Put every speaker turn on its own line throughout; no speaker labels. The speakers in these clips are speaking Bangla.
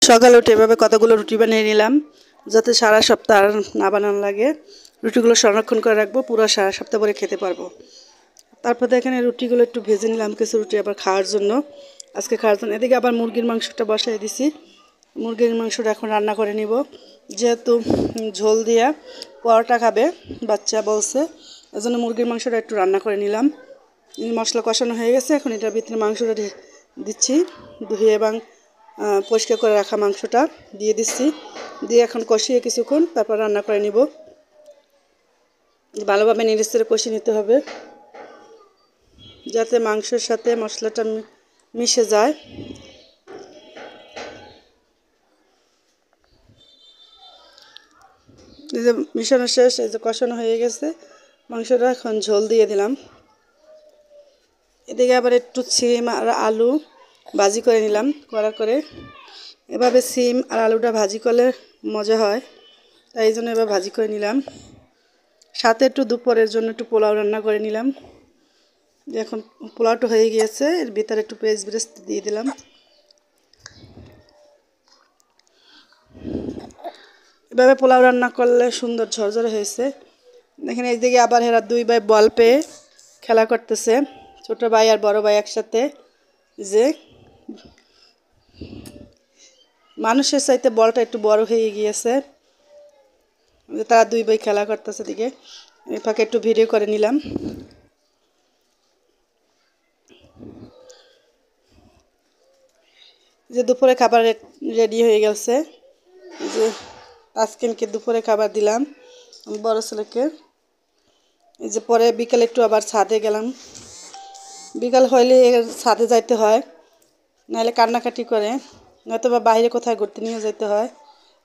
সকালে উঠে এভাবে কতগুলো রুটি বানিয়ে নিলাম, যাতে সারা সপ্তাহ আর না বানানো লাগে। রুটিগুলো সংরক্ষণ করে রাখবো, পুরো সারা সপ্তাহ পরে খেতে পারবো। তারপর এখানে রুটিগুলো একটু ভেজে নিলাম, কিছু রুটি আবার খাওয়ার জন্য, আজকে খাওয়ার জন্য। এদিকে আবার মুরগির মাংসটা বসাই দিছি। মুরগির মাংসটা এখন রান্না করে নিব, যেহেতু ঝোল দিয়া পরোটা খাবে বাচ্চা বলছে, এজন্য মুরগির মাংসটা একটু রান্না করে নিলাম। মশলা কষানো হয়ে গেছে, এখন এটার ভিতরে মাংসটা দিচ্ছি। ধুয়ে এবং পরিষ্কার করে রাখা মাংসটা দিয়ে দিচ্ছি, দিয়ে এখন কষিয়ে কিছুক্ষণ তারপর রান্না করে নিব। ভালোভাবে নেড়েচেড়ে কষিয়ে নিতে হবে, যাতে মাংসের সাথে মশলাটা মিশে যায়। এই যে মিশানো শেষ, এই যে কষানো হয়ে গেছে মাংসটা, এখন ঝোল দিয়ে দিলাম। এদিকে আবার একটু সিম আর আলু ভাজি করে নিলাম, কড়া করে। এভাবে সিম আর আলুটা ভাজি করলে মজা হয়, তাই এই জন্য এবার ভাজি করে নিলাম। সাথে একটু দুপুরের জন্য একটু পোলাও রান্না করে নিলাম। এখন পোলাওটা হয়ে গিয়েছে, এর ভিতরে একটু পেঁয়াজ বেরেস্ত দিয়ে দিলাম। এভাবে পোলাও রান্না করলে সুন্দর ঝরঝরে হয়েছে। দেখেন এইদিকে আবার হেরা দুই ভাই বল পেয়ে খেলা করতেছে, ছোট ভাই আর বড় ভাই একসাথে। যে মানুষের চাইতে বলটা একটু বড় হয়ে গিয়েছে, তারা দুই ভাই খেলা করতেছে। দিকে এই ফাঁকে একটু ভিডিও করে নিলাম। যে দুপুরে খাবার রেডি হয়ে গেছে, যে আজকে দুপুরে খাবার দিলাম বড় ছেলেকে। এই যে পরে বিকালে একটু আবার ছাদে গেলাম, বিকাল হইলে ছাদে যাইতে হয়, নাহলে কান্নাকাটি করে, নয়তো বা বাইরে কোথায় ঘুরতে নিয়ে যেতে হয়।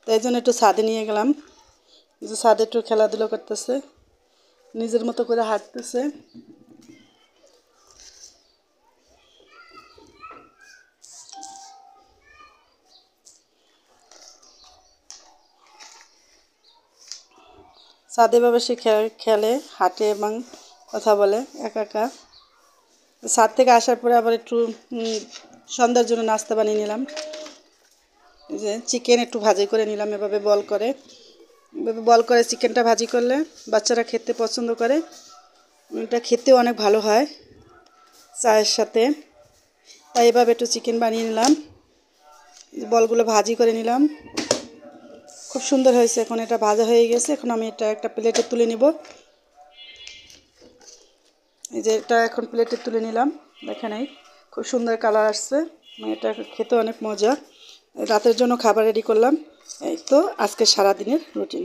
তাই জন্য একটু ছাদে নিয়ে গেলাম। যে ছাদে একটু খেলাধুলো করতেছে, নিজের মতো করে হাঁটতেছে। ছাদে ভাবে সে খেলে, হাঁটে এবং কথা বলে একা একা। ছাদ থেকে আসার পরে আবার একটু সন্ধ্যার জন্য নাস্তা বানিয়ে নিলাম। যে চিকেন একটু ভাজি করে নিলাম, এভাবে বল করে চিকেনটা ভাজি করলে বাচ্চারা খেতে পছন্দ করে। এটা খেতেও অনেক ভালো হয় চায়ের সাথে, তাই এভাবে একটু চিকেন বানিয়ে নিলাম। বলগুলো ভাজি করে নিলাম, খুব সুন্দর হয়েছে। এখন এটা ভাজা হয়ে গেছে, এখন আমি এটা একটা প্লেটে তুলে নিব। এই যে এটা এখন প্লেটে তুলে নিলাম, দেখেন এই খুব সুন্দর কালার আসছে। এটা খেতে অনেক মজা। রাতের জন্য খাবার রেডি করলাম। এই তো আজকে সারাদিনের রুটিন।